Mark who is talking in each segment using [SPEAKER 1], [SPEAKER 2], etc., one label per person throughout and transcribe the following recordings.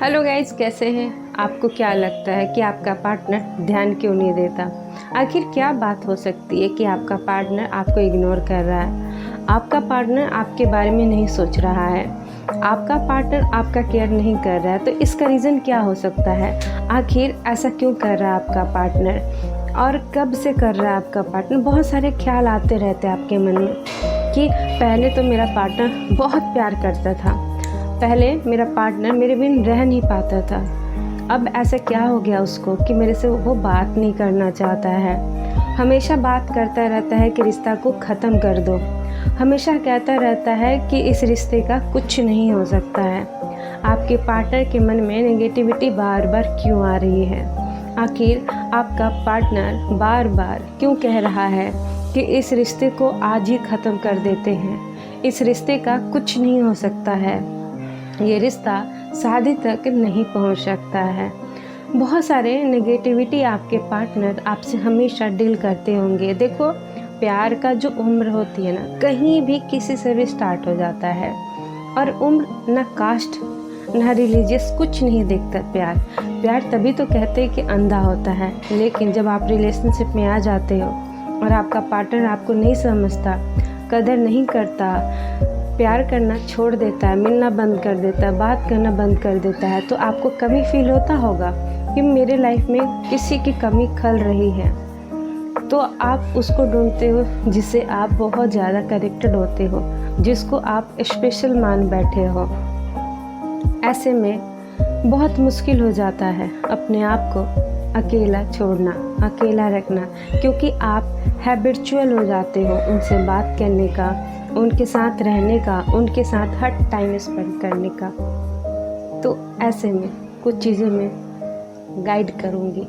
[SPEAKER 1] Hello guys, कैसे हैं? आपको क्या लगता है कि आपका पार्टनर ध्यान क्यों नहीं देता? आखिर क्या बात हो सकती है कि आपका पार्टनर आपको इग्नोर कर रहा है? आपका पार्टनर आपके बारे में नहीं सोच रहा है, आपका पार्टनर आपका केयर नहीं कर रहा है। तो इसका रीज़न क्या हो सकता है? आखिर ऐसा क्यों कर रहा है आपका पार्टनर, और कब से कर रहा है आपका पार्टनर? बहुत सारे ख्याल आते रहते हैं आपके मन में कि पहले तो मेरा पार्टनर बहुत प्यार करता था, पहले मेरा पार्टनर मेरे बिन रह नहीं पाता था, अब ऐसा क्या हो गया उसको कि मेरे से वो बात नहीं करना चाहता है। हमेशा बात करता रहता है कि रिश्ता को ख़त्म कर दो, हमेशा कहता रहता है कि इस रिश्ते का कुछ नहीं हो सकता है। आपके पार्टनर के मन में नेगेटिविटी बार बार क्यों आ रही है? आखिर आपका पार्टनर बार बार क्यों कह रहा है कि इस रिश्ते को आज ही ख़त्म कर देते हैं, इस रिश्ते का कुछ नहीं हो सकता है, ये रिश्ता शादी तक नहीं पहुंच सकता है। बहुत सारे नेगेटिविटी आपके पार्टनर आपसे हमेशा डील करते होंगे। देखो, प्यार का जो उम्र होती है ना, कहीं भी किसी से भी स्टार्ट हो जाता है, और उम्र ना कास्ट ना रिलीजियस कुछ नहीं देखता। प्यार तभी तो कहते हैं कि अंधा होता है, लेकिन जब आप रिलेशनशिप में आ जाते हो और आपका पार्टनर आपको नहीं समझता, कदर नहीं करता, प्यार करना छोड़ देता है, मिलना बंद कर देता है, बात करना बंद कर देता है, तो आपको कमी फील होता होगा कि मेरे लाइफ में किसी की कमी खल रही है। तो आप उसको ढूंढते हो जिससे आप बहुत ज़्यादा कनेक्टेड होते हो, जिसको आप स्पेशल मान बैठे हो। ऐसे में बहुत मुश्किल हो जाता है अपने आप को अकेला छोड़ना, अकेला रखना, क्योंकि आप हैबिचुअल हो जाते हो उनसे बात करने का, उनके साथ रहने का, उनके साथ हर टाइम स्पेंड करने का। तो ऐसे में कुछ चीज़ें मैं गाइड करूँगी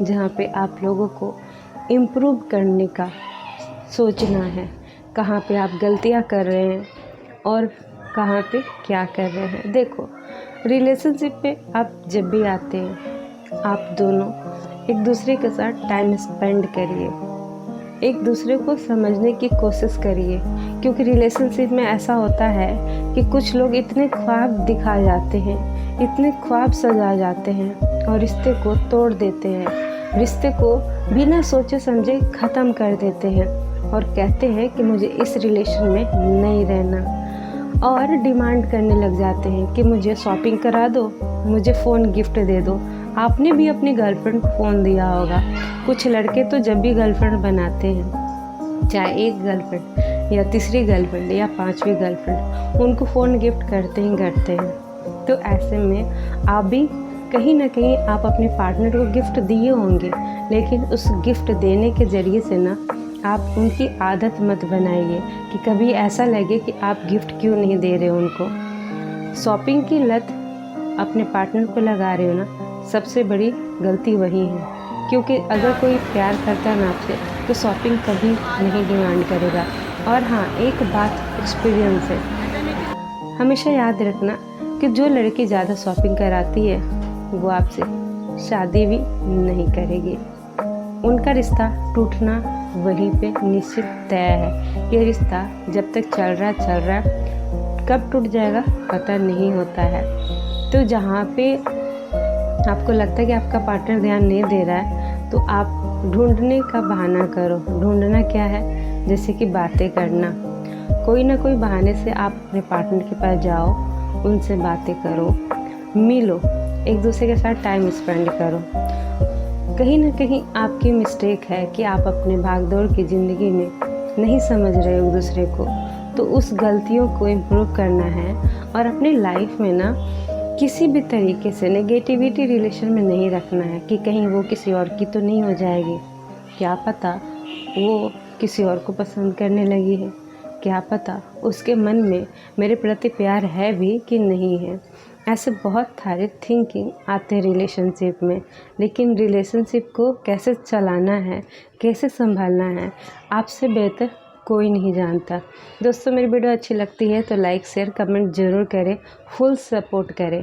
[SPEAKER 1] जहाँ पे आप लोगों को इम्प्रूव करने का सोचना है, कहाँ पे आप गलतियाँ कर रहे हैं और कहाँ पे क्या कर रहे हैं। देखो, रिलेशनशिप पे आप जब भी आते हैं, आप दोनों एक दूसरे के साथ टाइम स्पेंड करिए, एक दूसरे को समझने की कोशिश करिए, क्योंकि रिलेशनशिप में ऐसा होता है कि कुछ लोग इतने ख्वाब दिखा जाते हैं, इतने ख्वाब सजा जाते हैं और रिश्ते को तोड़ देते हैं, रिश्ते को बिना सोचे समझे ख़त्म कर देते हैं और कहते हैं कि मुझे इस रिलेशन में नहीं रहना, और डिमांड करने लग जाते हैं कि मुझे शॉपिंग करा दो, मुझे फ़ोन गिफ्ट दे दो। आपने भी अपनी गर्लफ्रेंड को फ़ोन दिया होगा। कुछ लड़के तो जब भी गर्लफ्रेंड बनाते हैं, चाहे एक गर्लफ्रेंड या तीसरी गर्लफ्रेंड या पांचवी गर्लफ्रेंड, उनको फ़ोन गिफ्ट करते ही करते हैं। तो ऐसे में आप भी कहीं ना कहीं आप अपने पार्टनर को गिफ्ट दिए होंगे, लेकिन उस गिफ्ट देने के ज़रिए से ना आप उनकी आदत मत बनाइए कि कभी ऐसा लगे कि आप गिफ्ट क्यों नहीं दे रहे हो उनको। शॉपिंग की लत अपने पार्टनर को लगा रहे हो ना, सबसे बड़ी गलती वही है, क्योंकि अगर कोई प्यार करता है ना आपसे, तो शॉपिंग कभी नहीं डिमांड करेगा। और हाँ, एक बात एक्सपीरियंस है, हमेशा याद रखना कि जो लड़की ज़्यादा शॉपिंग कराती है वो आपसे शादी भी नहीं करेगी। उनका रिश्ता टूटना वहीं पे निश्चित तय है। ये रिश्ता जब तक चल रहा है, कब टूट जाएगा पता नहीं होता है। तो जहाँ पे आपको लगता है कि आपका पार्टनर ध्यान नहीं दे रहा है, तो आप ढूंढने का बहाना करो। ढूंढना क्या है? जैसे कि बातें करना, कोई ना कोई बहाने से आप अपने पार्टनर के पास जाओ, उनसे बातें करो, मिलो, एक दूसरे के साथ टाइम स्पेंड करो। कहीं ना कहीं आपकी मिस्टेक है कि आप अपने भागदौड़ की ज़िंदगी में नहीं समझ रहे एक दूसरे को, तो उस गलतियों को इम्प्रूव करना है और अपनी लाइफ में ना किसी भी तरीके से नेगेटिविटी रिलेशन में नहीं रखना है कि कहीं वो किसी और की तो नहीं हो जाएगी। क्या पता वो किसी और को पसंद करने लगी है, क्या पता उसके मन में मेरे प्रति प्यार है भी कि नहीं है। ऐसे बहुत सारे थिंकिंग आते हैं रिलेशनशिप में, लेकिन रिलेशनशिप को कैसे चलाना है, कैसे संभालना है, आपसे बेहतर कोई नहीं जानता। दोस्तों, मेरी वीडियो अच्छी लगती है तो लाइक शेयर कमेंट ज़रूर करें, फुल सपोर्ट करें।